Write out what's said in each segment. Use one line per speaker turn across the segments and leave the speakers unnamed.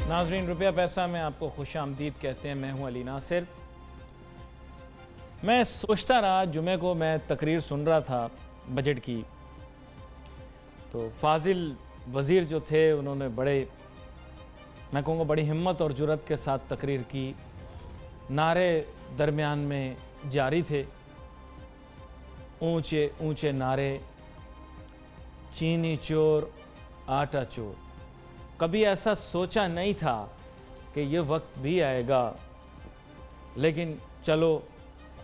नाज़रीन, रुपया पैसा में आपको खुश आमदीद कहते हैं। मैं हूं अली नासिर। मैं सोचता रहा, जुमे को मैं तकरीर सुन रहा था बजट की, तो फाजिल वज़ीर जो थे उन्होंने बड़े, मैं कहूँगा बड़ी हिम्मत और जुर्रत के साथ तकरीर की। नारे दरमियान में जारी थे, ऊंचे ऊंचे नारे, चीनी चोर आटा चोर। कभी ऐसा सोचा नहीं था कि ये वक्त भी आएगा, लेकिन चलो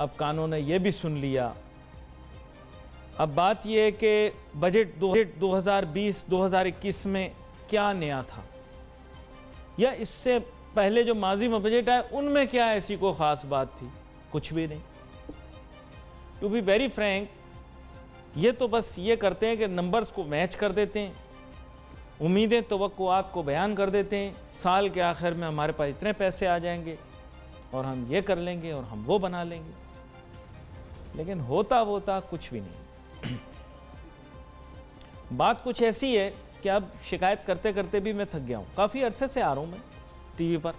अब कानों ने ये भी सुन लिया। अब बात ये है कि बजट 2020-2021 में क्या नया था, या इससे पहले जो माजी में बजट आए उनमें क्या ऐसी कोई ख़ास बात थी? कुछ भी नहीं। टू बी वेरी फ्रैंक, ये तो बस ये करते हैं कि नंबर्स को मैच कर देते हैं, उम्मीदें तवक्कुआत को बयान कर देते हैं। साल के आखिर में हमारे पास इतने पैसे आ जाएंगे और हम ये कर लेंगे और हम वो बना लेंगे, लेकिन होता कुछ भी नहीं। बात कुछ ऐसी है कि अब शिकायत करते करते भी मैं थक गया हूँ। काफ़ी अरसे से आ रहा हूँ मैं टीवी पर।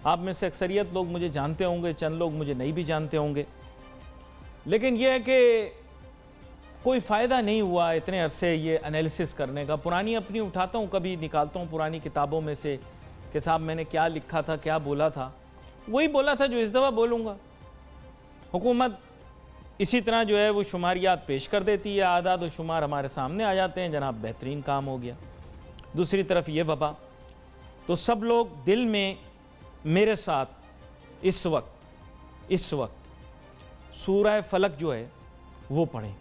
आप में से अक्सरियत लोग मुझे जानते होंगे, चंद लोग मुझे नहीं भी जानते होंगे, लेकिन यह है कि कोई फ़ायदा नहीं हुआ इतने अरसे ये एनालिसिस करने का। पुरानी अपनी उठाता हूँ, कभी निकालता हूँ पुरानी किताबों में से कि साहब मैंने क्या लिखा था, क्या बोला था। वही बोला था जो इस दफ़ा बोलूँगा। हुकूमत इसी तरह जो है वो शुमारियात पेश कर देती है, आदाद व शुमार हमारे सामने आ जाते हैं, जनाब बेहतरीन काम हो गया। दूसरी तरफ ये वबा, तो सब लोग दिल में मेरे साथ इस वक्त सूरह फलक जो है वो पढ़ें,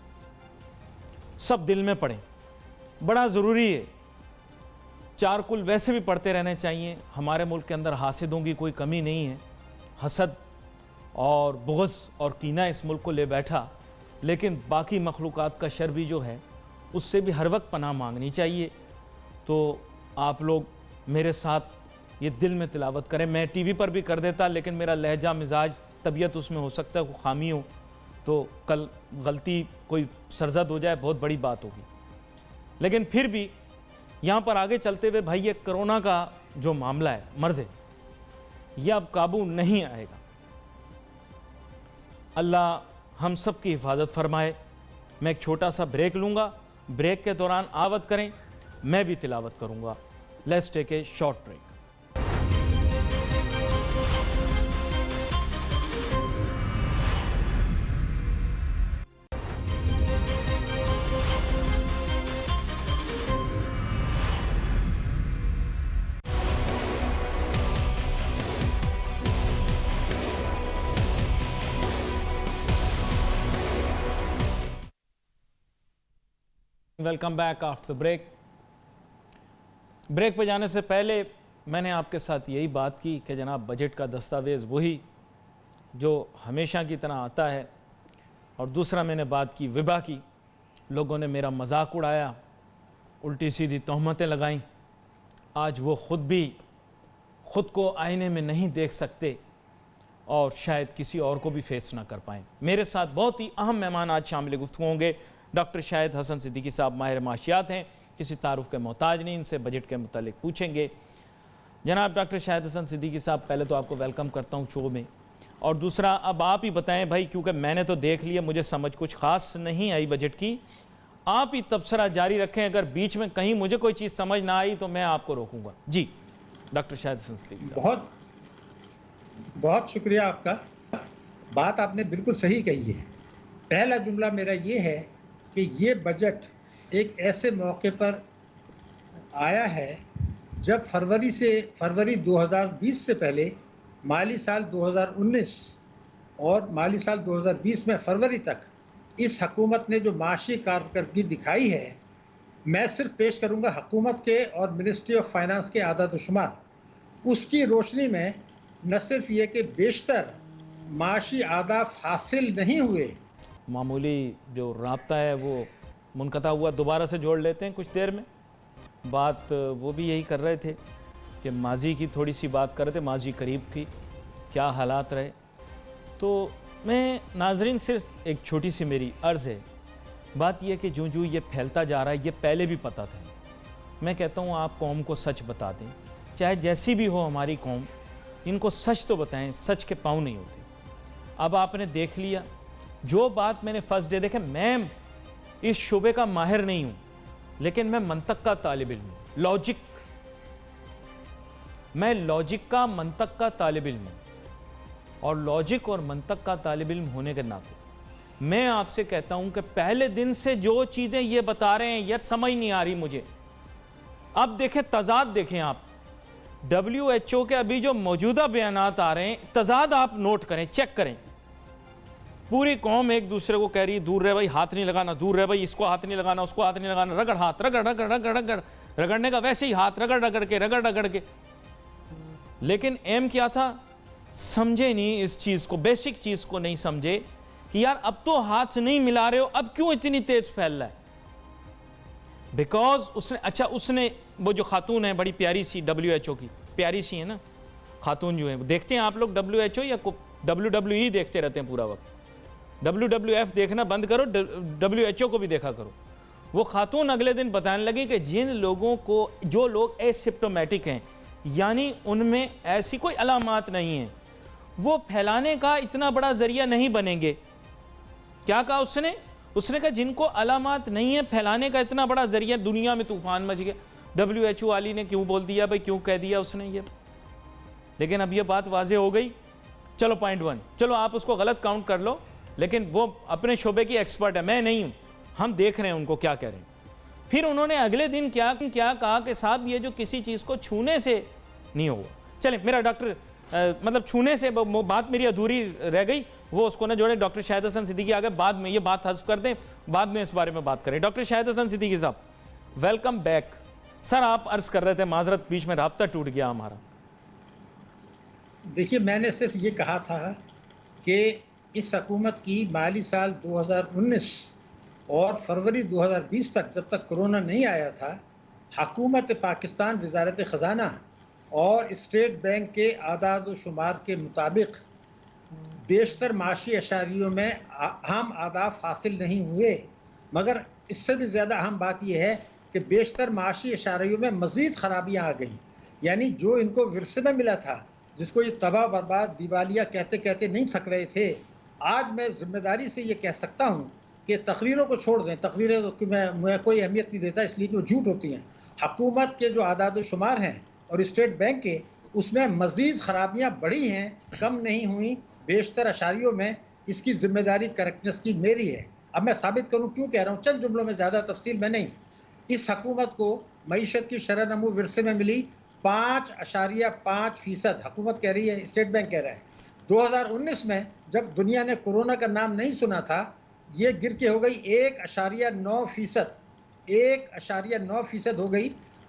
सब दिल में पढ़ें, बड़ा ज़रूरी है। चार कुल वैसे भी पढ़ते रहने चाहिए। हमारे मुल्क के अंदर हासिदों की कोई कमी नहीं है। हसद और बुग़्ज़ और कीना इस मुल्क को ले बैठा, लेकिन बाकी मखलूक़ात का शर भी जो है उससे भी हर वक्त पनाह मांगनी चाहिए। तो आप लोग मेरे साथ ये दिल में तिलावत करें। मैं टीवी पर भी कर देता, लेकिन मेरा लहजा मिजाज तबीयत उसमें हो सकता है कोई खामी हो, तो कल गलती कोई सरजद हो जाए, बहुत बड़ी बात होगी। लेकिन फिर भी यहाँ पर आगे चलते हुए भाई, ये कोरोना का जो मामला है, मर्ज़ है, यह अब काबू नहीं आएगा। अल्लाह हम सब की हिफाजत फरमाए। मैं एक छोटा सा ब्रेक लूँगा, ब्रेक के दौरान आवत करें, मैं भी तिलावत करूँगा। Let's take a short break. Welcome back after the break. Break पे जाने से पहले मैंने आपके साथ यही बात की कि जनाब बजट का दस्तावेज़ वही जो हमेशा की तरह आता है, और दूसरा मैंने बात की विबा की। लोगों ने मेरा मजाक उड़ाया, उल्टी सीधी तोहमतें लगाईं। आज वो ख़ुद को आईने में नहीं देख सकते और शायद किसी और को भी फेस ना कर पाएँ। मेरे साथ बहुत ही अहम मेहमान आज शामिल गुफ्तगू होंगे। डॉक्टर शाहिद हसन सिद्दीकी साहब माहिर माशियात हैं, किसी तारुफ के मोहताज नहीं। इनसे बजट के मुतालिक पूछेंगे। जनाब डॉक्टर शाहिद हसन सिद्दीकी साहब, पहले तो आपको वेलकम करता हूँ शो में, और दूसरा अब आप ही बताएं भाई, क्योंकि मैंने तो देख लिया, मुझे समझ कुछ ख़ास नहीं आई बजट की। आप ही तबसरा जारी रखें, अगर बीच में कहीं मुझे कोई चीज़ समझ ना आई तो मैं आपको रोकूंगा। जी डॉक्टर शाहिद हसन सिद्दीकी साहब।
बहुत बहुत शुक्रिया आपका। बात आपने बिल्कुल सही कही है। पहला जुमला मेरा ये है कि ये बजट एक ऐसे मौके पर आया है जब फरवरी 2020 से पहले माली साल 2019 और माली साल 2020 में फरवरी तक इस हकूमत ने जो माशी कारकर्दगी दिखाई है, मैं सिर्फ पेश करूंगा हकूमत के और मिनिस्ट्री ऑफ फाइनेंस के आदाद शुमार। उसकी रोशनी में न सिर्फ ये कि बेशतर माशी आदाफ हासिल नहीं हुए,
मामूली जो राब्ता है वो मुनक़ता हुआ, दोबारा से जोड़ लेते हैं कुछ देर में। बात वो भी यही कर रहे थे कि माजी की थोड़ी सी बात कर रहे थे, माजी करीब की क्या हालात रहे। तो मैं नाजरीन सिर्फ एक छोटी सी मेरी अर्ज़ है, बात यह कि जो जो ये फैलता जा रहा है ये पहले भी पता था। मैं कहता हूँ आप कौम को सच बता दें, चाहे जैसी भी हो हमारी कौम, इनको सच तो बताएं, सच के पाँव नहीं होते। अब आपने देख लिया, जो बात मैंने फर्स्ट डे देखे, मैं इस शोबे का माहिर नहीं हूं, लेकिन मैं मंतक का तालिब इल्म हूं, लॉजिक, मैं लॉजिक का, मंतक का तालिब इल्म हूं। और लॉजिक और मंतक का तालिब इल्म होने के नाते मैं आपसे कहता हूं कि पहले दिन से जो चीजें ये बता रहे हैं यार समझ नहीं आ रही मुझे। अब देखें तजाद, देखें आप WHO के अभी जो मौजूदा बयानात आ रहे हैं, तजाद आप नोट करें, चेक करें। पूरी कौम एक दूसरे को कह रही है दूर रहे भाई, हाथ नहीं लगाना, दूर रहे भाई, इसको हाथ नहीं लगाना, उसको हाथ नहीं लगाना, रगड़ हाथ, रगड़ रगड़ रगड़ रगड़, रगड़ने का वैसे ही हाथ रगड़ रगड़ के, रगड़ रगड़ के। लेकिन एम क्या था, समझे नहीं इस चीज को, बेसिक चीज को नहीं समझे कि यार अब तो हाथ नहीं मिला रहे हो, अब क्यों इतनी तेज फैल रहा है। बिकॉज उसने, अच्छा उसने, वो जो खातून है बड़ी प्यारी सी, WHO की प्यारी सी है ना खातून जो है, देखते हैं आप लोग WHO या WWE देखते रहते हैं पूरा वक्त, WWF देखना बंद करो, WHO को भी देखा करो। वो खातून अगले दिन बताने लगी कि जिन लोगों को, जो लोग एसिम्प्टोमेटिक हैं, यानी उनमें ऐसी कोई अलामात नहीं है, वो फैलाने का इतना बड़ा जरिया नहीं बनेंगे। क्या कहा उसने? उसने कहा जिनको अलामात नहीं है, फैलाने का इतना बड़ा जरिया, दुनिया में तूफान मच गया। WHO वाली ने क्यों बोल दिया भाई, क्यों कह दिया उसने ये? लेकिन अब ये बात वाजे हो गई। चलो पॉइंट 1, चलो आप उसको गलत काउंट कर लो, लेकिन वो अपने शोबे की एक्सपर्ट है, मैं नहीं हूं, हम देख रहे हैं उनको क्या कह रहे हैं। फिर उन्होंने अगले दिन क्या कहा कि साहब ये जो किसी चीज़ को छूने से नहीं होगा। चले मेरा डॉक्टर, मतलब छूने से बात मेरी अधूरी रह गई, वो उसको ना जोड़े डॉक्टर शाहिद हसन सिद्दीकी आगे, बाद में ये बात हज़्फ कर दें, बाद में इस बारे में बात करें। डॉक्टर शाहिद हसन सिद्दीकी साहब, वेलकम बैक। सर आप अर्ज कर रहे थे, माजरत बीच में राब्ता टूट गया हमारा।
देखिए, मैंने सिर्फ ये कहा था कि इस हुकूमत की माली साल 2019 और फरवरी 2020 तक, जब तक कोरोना नहीं आया था, हुकूमत पाकिस्तान, वजारत ख़जाना और स्टेट बैंक के आदाद व शुमार के मुताबिक बेशतर माशी अशारियों में अहम आदाफ हासिल नहीं हुए। मगर इससे भी ज़्यादा अहम बात यह है कि बेशतर माशी अशारियों में मज़ीद ख़राबियाँ आ गई। यानी जो इनको विरसे में मिला था, जिसको ये तबाह बर्बाद दिवालिया कहते कहते नहीं थक रहे थे, आज मैं ज़िम्मेदारी से ये कह सकता हूँ कि तकरीरों को छोड़ दें, तकरीरें तो मैं कोई अहमियत नहीं देता, इसलिए कि वो झूठ होती हैं। हुकूमत के जो आदाद व शुमार हैं और स्टेट बैंक के, उसमें मज़ीद ख़राबियाँ बढ़ी हैं, कम नहीं हुई बेशतर अशारियों में। इसकी जिम्मेदारी करेक्टनेस की मेरी है। अब मैं साबित करूँ क्यों कह रहा हूँ, चंद जुमलों में, ज़्यादा तफसील में नहीं। इस हुकूमत को मईशत की शरह नमू विरसे में मिली 5.5%। हुकूमत कह रही है, स्टेट बैंक कह रहा है। 2019 में जब दुनिया ने कोरोना का नाम नहीं सुना था, ये गिर के हो गई 1.9%। 1.9% हो गई,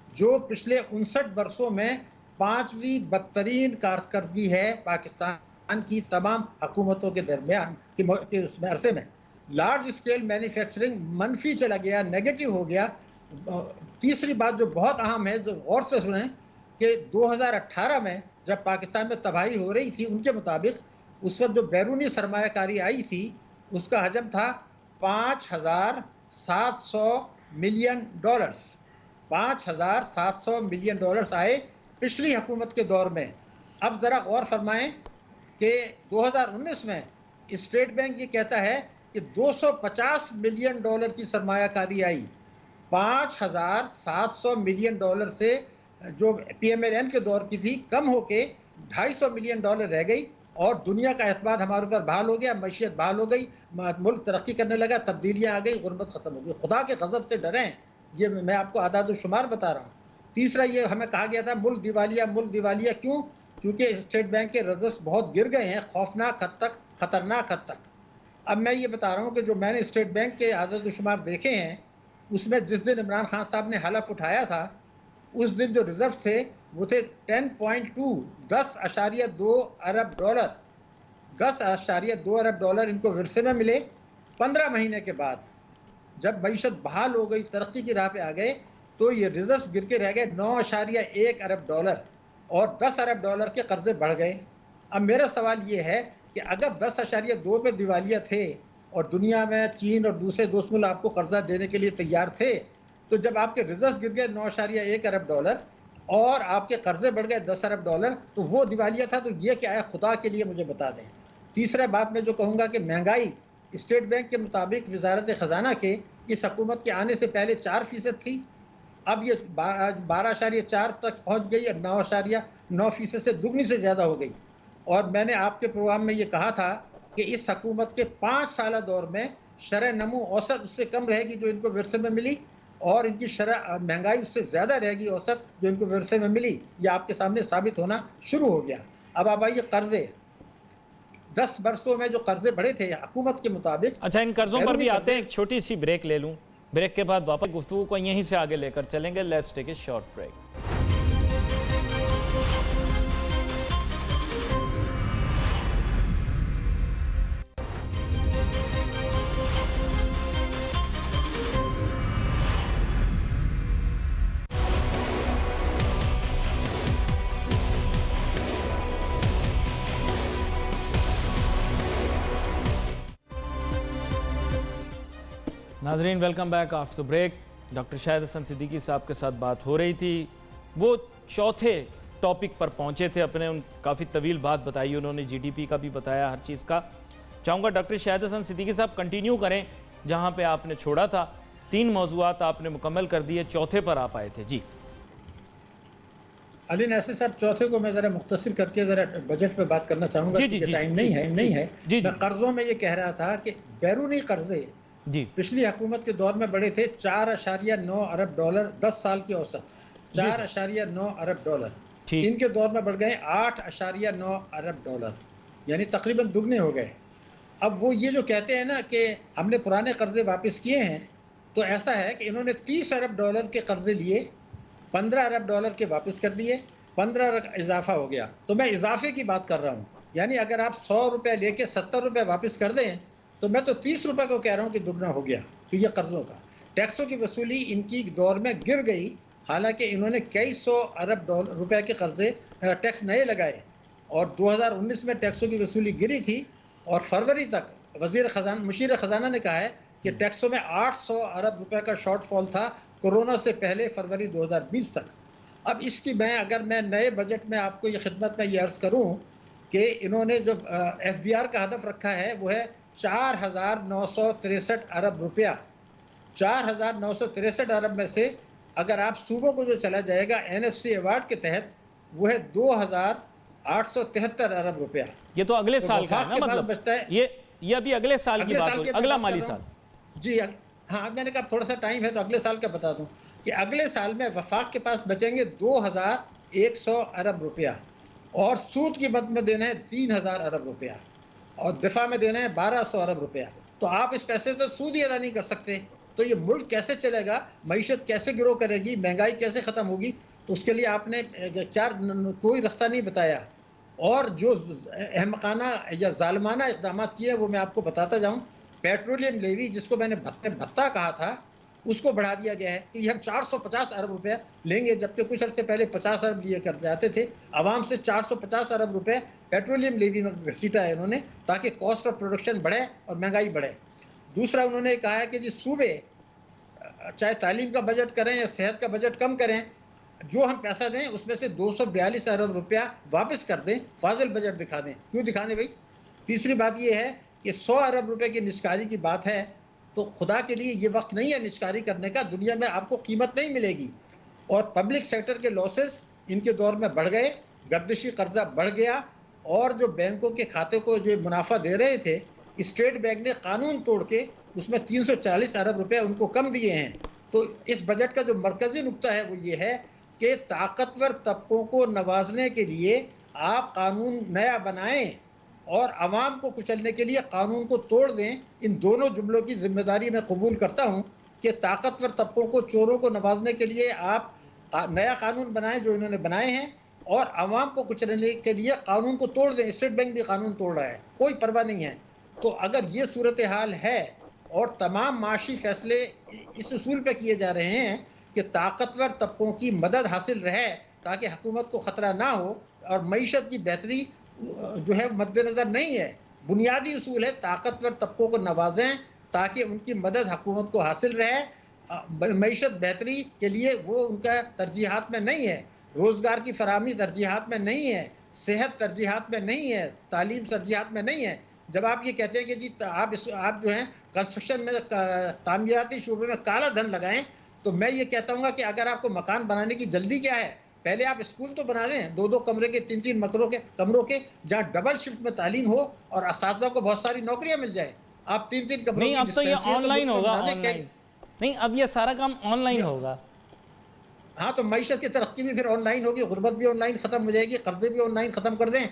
जो पिछले 59 बरसों में 5वीं बदतरीन कारकर्दगी है पाकिस्तान की तमाम हुकूमतों के दरमियान के उसमें अरसे में। लार्ज स्केल मैन्युफैक्चरिंग मनफी चला गया, नेगेटिव हो गया। तीसरी बात जो बहुत अहम है, जो गौर से सुने, कि 2018 में जब पाकिस्तान में तबाही हो रही थी, उनके मुताबिक उस वक्त जो बैरूनी सरमायाकारी आई थी, उसका हजम था $5,700 मिलियन। $5,700 मिलियन आए पिछली हुकूमत के दौर में। अब ज़रा गौर फरमाएं कि 2019 में स्टेट बैंक ये कहता है कि $250 मिलियन की सरमायाकारी आई। $5,700 मिलियन से जो PMLN के दौर की थी, कम होके $250 मिलियन रह गई, और दुनिया का एतमाद हमारे ऊपर बहाल हो गया, मैशियत बहाल हो गई, मुल्क तरक्की करने लगा, तब्दीलियाँ आ गई, गुर्बत ख़त्म हो गई। खुदा के गज़ब से डरें, ये मैं आपको आदाद शुमार बता रहा हूँ। तीसरा, ये हमें कहा गया था मुल्क दिवालिया क्यों? क्योंकि स्टेट बैंक के रिजर्व्स बहुत गिर गए हैं, खौफनाक हद तक, ख़तरनाक हद तक। अब मैं ये बता रहा हूँ कि जो मैंने स्टेट बैंक के आदाद शुमार देखे हैं, उसमें जिस दिन इमरान खान साहब ने हलफ उठाया था, उस दिन जो रिजर्व थे वो थे 10.2 अरब डॉलर। 10.2 अरब डॉलर इनको विरसे में मिले 15 महीने के बाद। जब मईशत बहाल हो गई, तरक्की की राह पे आ गए, तो ये रिजर्व्स गिर के रह गए 9.1 अरब डॉलर, और 10 अरब डॉलर के कर्जे बढ़ गए। अब मेरा सवाल ये है कि अगर 10.2 पे दिवालिया थे और दुनिया में चीन और दूसरे दोस्त मुल्क आपको कर्जा देने के लिए तैयार थे, तो जब आपके रिजर्व गिर गए 9.1 अरब डॉलर, और आपके कर्जे बढ़ गए 10 अरब डॉलर, तो वो दिवालिया था। तो ये क्या है, खुदा के लिए मुझे बता दें। तीसरा बात मैं जो कहूँगा कि महंगाई स्टेट बैंक के मुताबिक वजारत ख़जाना के इस हुकूमत के आने से पहले 4% थी, अब ये 12.4 तक पहुँच गई और 9.9% से दुगनी से ज़्यादा हो गई। और मैंने आपके प्रोग्राम में ये कहा था कि इस हुकूमत के 5 साल दौर में शरह नमू औसत उससे कम रहेगी जो इनको विरसे में मिली, और इनकी शरह महंगाई उससे ज़्यादा रहेगी औसत जो इनको विरसे में मिली। ये आपके सामने साबित होना शुरू हो गया। अब आप आइए कर्जे, 10 वर्षों में जो कर्जे बढ़े थे हुकूमत के मुताबिक।
अच्छा, इन कर्जों पर भी
बैरूनी
आते हैं,
कर्जे,
एक छोटी सी ब्रेक ले लूं, ब्रेक के बाद वापस गुफ्तगू को यहीं से आगे लेकर चलेंगे। Let's take a short break. नाजरीन, welcome back after break. Doctor Shahid Hasan Siddiqui साहब के साथ बात हो रही थी। वो चौथे टॉपिक पर पहुंचे थे अपने, उन काफ़ी तवील बात बताई उन्होंने, जीडीपी का भी बताया, हर चीज़ का। चाहूँगा डॉक्टर शाहिद हसन सिद्दीकी साहब कंटिन्यू करें जहाँ पे आपने छोड़ा था। 3 मौज़ूआत आपने मुकम्मल कर दिए, चौथे पर आप आए थे। जी
अली नासिर साहब, चौथे को मैं ज़रा मुख्तसर करके ज़रा बजट पे बात करना चाहूँगा,
जी जी
क्योंकि
जी
टाइम
जी
नहीं है।
जी जी
मैं कर्ज़ों में ये कह रहा था कि बैरूनी कर्जे
जी
पिछली हुकूमत के दौर में बढ़े थे 4.9 अरब डॉलर 10 साल की औसत,
जी सर,
4.9 अरब डॉलर।
ठीक।
इनके दौर में बढ़ गए 8.9 अरब डॉलर, यानी तकरीबन दुगने हो गए। अब वो ये जो कहते हैं ना कि हमने पुराने कर्जे वापस किए हैं, तो ऐसा है कि इन्होंने 30 अरब डॉलर के कर्जे लिए, 15 अरब डॉलर के वापस कर दिए, 15 अरब इजाफा हो गया। तो मैं इजाफे की बात कर रहा हूँ, यानी अगर आप 100 रुपये लेके 70 रुपये वापस कर दें, तो मैं तो 30 रुपये को कह रहा हूँ कि दुगना हो गया। तो ये कर्जों का, टैक्सों की वसूली इनकी दौर में गिर गई। हालांकि इन्होंने कई 100 अरब डॉलर रुपए के कर्जे टैक्स नए लगाए, और 2019 में टैक्सों की वसूली गिरी थी, और फरवरी तक मुशीर खजाना ने कहा है कि टैक्सों में 800 अरब रुपए का शॉर्टफॉल था कोरोना से पहले, फरवरी 2020 तक। अब इसकी अगर मैं नए बजट में आपको ये खिदमत में ये अर्ज़ करूँ कि इन्होंने जो FBR का हदफ रखा है वो है 4,963 अरब रुपया। 4,963 अरब में से अगर आप सूबों को जो चला जाएगा NFC अवार्ड के तहत, वो है 2,873 अरब रुपया।
ये तो अगले
तो
साल का है ना,
वफाक के पास
मतलब
बचता है,
ये अभी अगले साल की
अगले
बात
साल
हो,
की मैं
अगला
बात कर
माली
रहा
साल।
हूँ जी। हाँ, मैंने कहा थोड़ा सा टाइम है तो अगले साल का बता दूं कि अगले साल में वफाक के पास बचेंगे 2,100 अरब रुपया, और सूद की मद में देना है 3,000 अरब रुपया, और दिफा में देना है 1,200 अरब रुपया। तो आप इस पैसे तो सूद ही अदा नहीं कर सकते, तो ये मुल्क कैसे चलेगा, मईशत कैसे ग्रो करेगी, महंगाई कैसे ख़त्म होगी? तो उसके लिए आपने क्या कोई रास्ता नहीं बताया। और जो अहमकाना या जालिमाना इक़दाम किए वो मैं आपको बताता जाऊँ। पेट्रोलियम लेवी, जिसको मैंने भत्ता कहा था, उसको बढ़ा दिया गया है कि हम 450 अरब रुपए लेंगे, जबकि कुछ अर्से पहले 50 अरब लिए कर जाते थे। आवाम से 450 अरब रुपए पेट्रोलियम लेवी में घसीटा है इन्होंने, ताकि कॉस्ट ऑफ प्रोडक्शन बढ़े और महंगाई बढ़े। दूसरा उन्होंने कहा है कि जी सूबे चाहे तालीम का बजट करें या सेहत का बजट कम करें, जो हम पैसा दें उसमें से 242 अरब रुपया वापस कर दें, फाजिल बजट दिखा दें। क्यों दिखाने भाई? तीसरी बात यह है कि 100 अरब रुपए की निष्कारी की बात है, तो खुदा के लिए ये वक्त नहीं है निष्कारी करने का, दुनिया में आपको कीमत नहीं मिलेगी। और पब्लिक सेक्टर के लॉसेस इनके दौर में बढ़ गए, गर्दिशी कर्जा बढ़ गया, और जो बैंकों के खाते को जो मुनाफा दे रहे थे, स्टेट बैंक ने कानून तोड़ के उसमें 340 अरब रुपए उनको कम दिए हैं। तो इस बजट का जो मरकजी नुक्ता है वो ये है कि ताकतवर तबकों को नवाजने के लिए आप कानून नया बनाएं और आवाम को कुचलने के लिए कानून को तोड़ दें। इन दोनों जुमलों की जिम्मेदारी मैं कबूल करता हूं कि ताकतवर तबकों को, चोरों को नवाजने के लिए आप नया कानून बनाएं जो इन्होंने बनाए हैं, और आवाम को कुचलने के लिए कानून को तोड़ दें। स्टेट बैंक भी कानून तोड़ रहा है, कोई परवाह नहीं है। तो अगर ये सूरत हाल है और तमाम माशी फैसले इस उसूल पे किए जा रहे हैं कि ताकतवर तबकों की मदद हासिल रहे ताकि हुकूमत को ख़तरा ना हो और मईशत की बेहतरी जो है मद्देनज़र नहीं है। बुनियादी उसूल है ताकतवर तबकों को नवाजें ताकि उनकी मदद हुकूमत को हासिल रहे, मईशत बेहतरी के लिए वो उनका तरजीहात में नहीं है। रोजगार की फराहमी तरजीहात में नहीं है, सेहत तरजीहात में नहीं है, तालीम तरजीहात में नहीं है। जब आप ये कहते हैं कि जी आप जो है कंस्ट्रक्शन में तामीराती शोबे में काला धन लगाएं, तो मैं ये कहता हूँ कि अगर आपको मकान बनाने की जल्दी क्या है, पहले आप स्कूल तो बना दें, 2-2 कमरे के, 3-3 कमरों के, जहाँ डबल शिफ्ट में तालीम हो और असातिज़ा को बहुत सारी नौकरियां मिल जाए। आप 3-3 कमरों
नहीं,
की
अब तो ये
डिस्पेंसरी
ऑनलाइन होगा,
बना दें।
ऑनलाइन नहीं, अब ये सारा काम ऑनलाइन होगा।
हाँ, तो मईशत की तरक्की भी फिर ऑनलाइन होगी, गुर्बत भी ऑनलाइन ख़त्म हो जाएगी, कर्जे भी ऑनलाइन ख़त्म कर दें।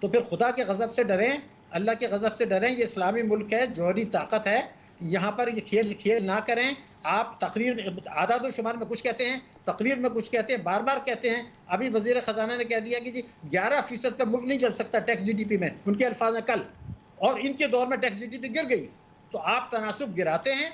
तो फिर खुदा के गज़ब से डरें, अल्लाह के गज़ब से डरें। ये इस्लामी मुल्क है, जौहरी ताकत है, यहाँ पर ये खेल ना करें। आप तकरीर आदाद शुमार में कुछ कहते हैं, तकरीर में कुछ कहते हैं, बार बार कहते हैं। अभी वज़ीर ख़जाना ने कह दिया कि जी 11% पे मुल्क नहीं चल सकता टैक्स GDP में, उनके अल्फाज में कल, और इनके दौर में टैक्स GDP गिर गई। तो आप तनासुब गिराते हैं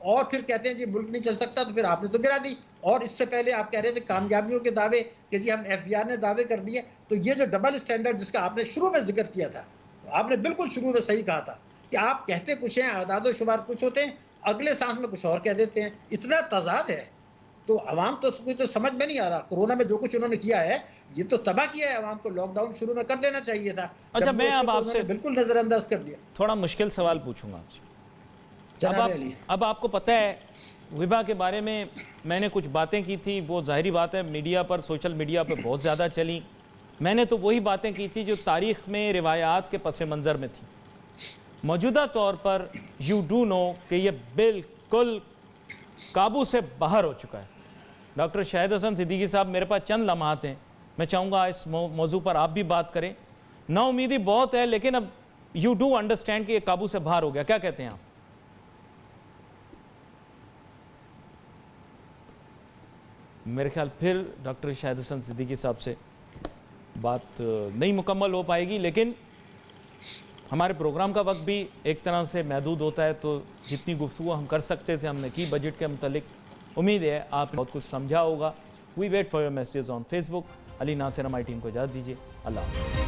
और फिर कहते हैं जी मुल्क नहीं चल सकता, तो फिर आपने तो गिरा दी। और इससे पहले आप कह रहे थे कामयाबियों के दावे कि जी हम FBR ने दावे कर दिए। तो ये जो डबल स्टैंडर्ड जिसका आपने शुरू में जिक्र किया था, तो आपने बिल्कुल शुरू में सही कहा था कि आप कहते कुछ हैं, आदाद शुमार कुछ होते हैं, अगले सांस में कुछ और कह देते हैं। इतना तजाद है, तो अवाम तो कोई तो समझ में नहीं आ रहा। कोरोना में जो कुछ उन्होंने किया है, ये तो तबाह किया है अवाम को। लॉकडाउन शुरू में कर देना चाहिए था।
अच्छा, मैं अब आपसे
बिल्कुल नजरअंदाज कर दिया।
थोड़ा मुश्किल सवाल पूछूंगा आपसे। अब आपको पता है विभा के बारे में मैंने कुछ बातें की थी, वो जाहिरी बात है मीडिया पर, सोशल मीडिया पर बहुत ज़्यादा चली। मैंने तो वही बातें की थी जो तारीख़ में रिवायात के पस मंज़र में थी। मौजूदा तौर पर यू डू नो कि ये बिल्कुल काबू से बाहर हो चुका है। डॉक्टर शाहिद हसन सिद्दीकी साहब, मेरे पास चंद लम्हात हैं, मैं चाहूँगा इस मौजू पर आप भी बात करें। नाउमीदी बहुत है, लेकिन अब यू डू अंडरस्टैंड कि ये काबू से बाहर हो गया। क्या कहते हैं आप? मेरे ख्याल फिर डॉक्टर शाहिद हसन सिद्दीकी साहब से बात नहीं मुकम्मल हो पाएगी, लेकिन हमारे प्रोग्राम का वक्त भी एक तरह से महदूद होता है, तो जितनी गुफ्तगू हम कर सकते थे हमने की बजट के मुतालिक। उम्मीद है आप बहुत कुछ समझा होगा। We wait for your messages on Facebook. Ali Nasir हमारी टीम को इजाज़त दीजिए। अल्लाह हाफ़िज़।